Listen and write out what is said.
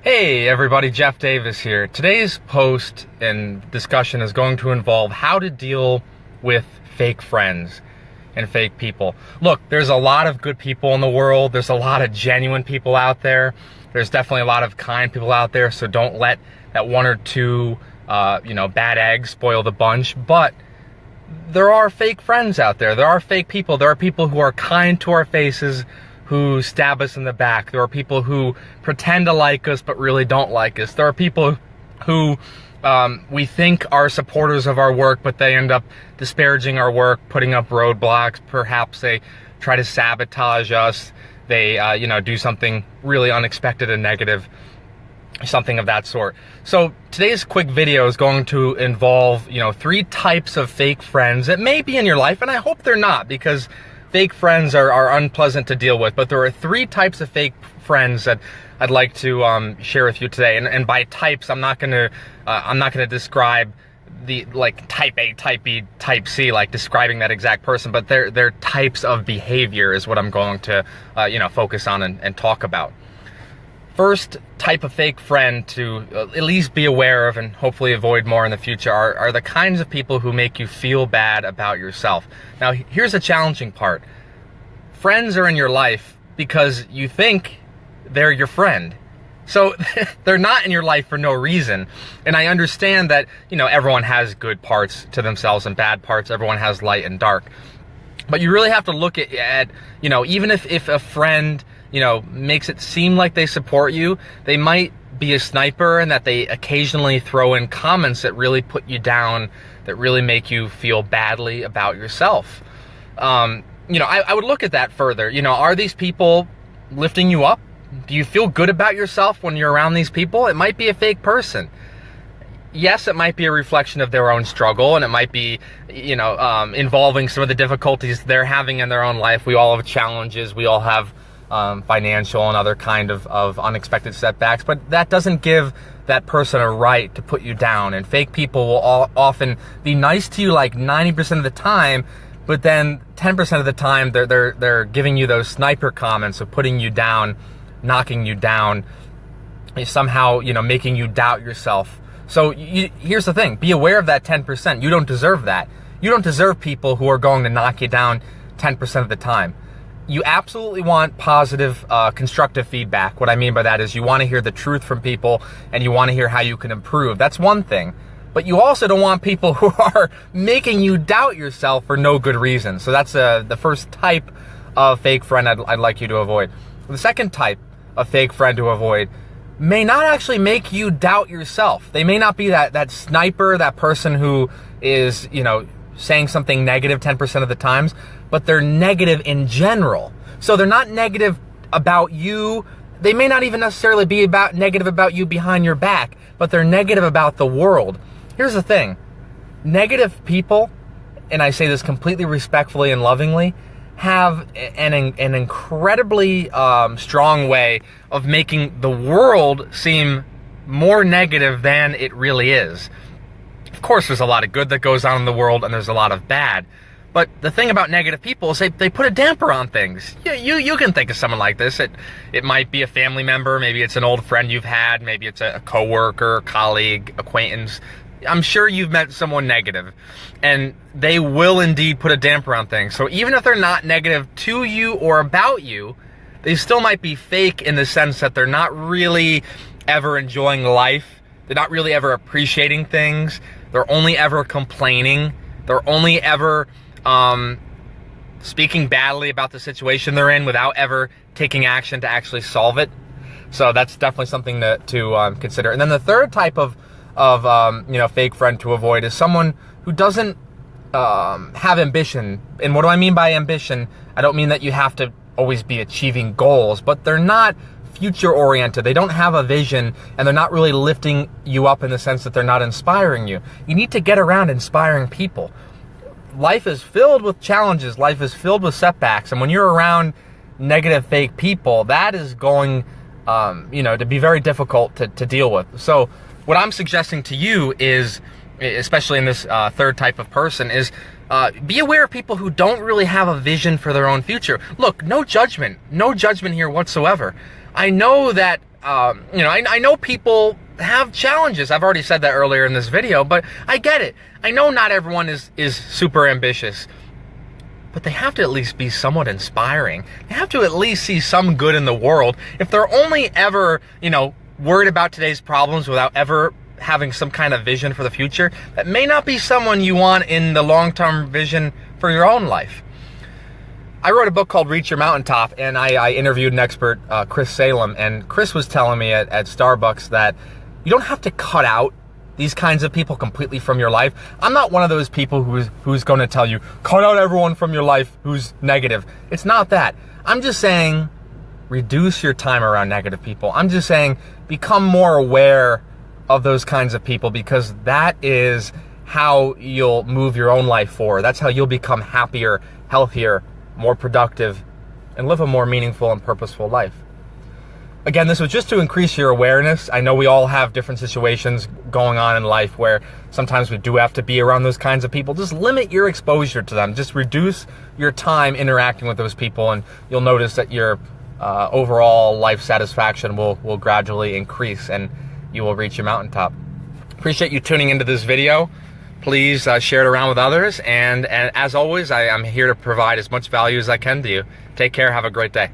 Hey everybody, Jeff Davis here. Today's post and discussion is going to involve how to deal with fake friends and fake people. Look, there's a lot of good people in the world. There's a lot of genuine people out there. There's definitely a lot of kind people out there, so don't let that one or two bad eggs spoil the bunch. But there are fake friends out there. There are fake people. There are people who are kind to our faces, who stab us in the back. There are people who pretend to like us but really don't like us. There are people who we think are supporters of our work, but they end up disparaging our work, putting up roadblocks. Perhaps they try to sabotage us. They do something really unexpected and negative, something of that sort. So today's quick video is going to involve 3 types of fake friends that may be in your life, and I hope they're not, because fake friends are unpleasant to deal with. But there are 3 types of fake friends that I'd like to share with you today. And by types, I'm not gonna describe the type A, type B, type C, like describing that exact person. But they're types of behavior is what I'm going to focus on and talk about. First type of fake friend to at least be aware of and hopefully avoid more in the future are the kinds of people who make you feel bad about yourself. Now, here's the challenging part. Friends are in your life because you think they're your friend. So they're not in your life for no reason. And I understand that, everyone has good parts to themselves and bad parts. Everyone has light and dark. But you really have to look at even if a friend makes it seem like they support you, they might be a sniper, and that they occasionally throw in comments that really put you down, that really make you feel badly about yourself. I would look at that further. Are these people lifting you up? Do you feel good about yourself when you're around these people? It might be a fake person. Yes, it might be a reflection of their own struggle, and it might be, involving some of the difficulties they're having in their own life. We all have challenges. We all have financial and other kind of unexpected setbacks, but that doesn't give that person a right to put you down. And fake people will often be nice to you like 90% of the time, but then 10% of the time they're giving you those sniper comments of putting you down, knocking you down, somehow making you doubt yourself. So here's the thing: be aware of that 10%. You don't deserve that. You don't deserve people who are going to knock you down 10% of the time. You absolutely want positive, constructive feedback. What I mean by that is you want to hear the truth from people, and you want to hear how you can improve. That's one thing. But you also don't want people who are making you doubt yourself for no good reason. So that's the first type of fake friend I'd like you to avoid. The second type of fake friend to avoid may not actually make you doubt yourself. They may not be that sniper, that person who is, saying something negative 10% of the times, but they're negative in general. So they're not negative about you. They may not even necessarily be negative about you behind your back, but they're negative about the world. Here's the thing. Negative people, and I say this completely respectfully and lovingly, have an incredibly strong way of making the world seem more negative than it really is. Of course, there's a lot of good that goes on in the world, and there's a lot of bad. But the thing about negative people is they put a damper on things. You can think of someone like this. It might be a family member. Maybe it's an old friend you've had. Maybe it's a coworker, colleague, acquaintance. I'm sure you've met someone negative, and they will indeed put a damper on things. So even if they're not negative to you or about you, they still might be fake in the sense that they're not really ever enjoying life. They're not really ever appreciating things. They're only ever complaining. They're only ever speaking badly about the situation they're in without ever taking action to actually solve it. So that's definitely something to consider. And then the third type of fake friend to avoid is someone who doesn't have ambition. And what do I mean by ambition? I don't mean that you have to always be achieving goals, but they're not future oriented. They don't have a vision, and they're not really lifting you up in the sense that they're not inspiring you. You need to get around inspiring people. Life is filled with challenges. Life is filled with setbacks. And when you're around negative fake people, that is going to be very difficult to deal with. So what I'm suggesting to you is, especially in this third type of person, is be aware of people who don't really have a vision for their own future. Look, no judgment here whatsoever. I know that I know people have challenges. I've already said that earlier in this video, but I get it. I know not everyone is super ambitious, but they have to at least be somewhat inspiring. They have to at least see some good in the world. If they're only ever, worried about today's problems without ever having some kind of vision for the future, that may not be someone you want in the long-term vision for your own life. I wrote a book called Reach Your Mountaintop, and I interviewed an expert, Chris Salem, and Chris was telling me at Starbucks that you don't have to cut out these kinds of people completely from your life. I'm not one of those people who's going to tell you, cut out everyone from your life who's negative. It's not that. I'm just saying, reduce your time around negative people. I'm just saying, become more aware of those kinds of people, because that is how you'll move your own life forward. That's how you'll become happier, healthier, more productive, and live a more meaningful and purposeful life. Again, this was just to increase your awareness. I know we all have different situations going on in life where sometimes we do have to be around those kinds of people. Just limit your exposure to them. Just reduce your time interacting with those people, and you'll notice that your overall life satisfaction will gradually increase, and you will reach your mountaintop. Appreciate you tuning into this video. Please share it around with others, and as always, I'm here to provide as much value as I can to you. Take care. Have a great day.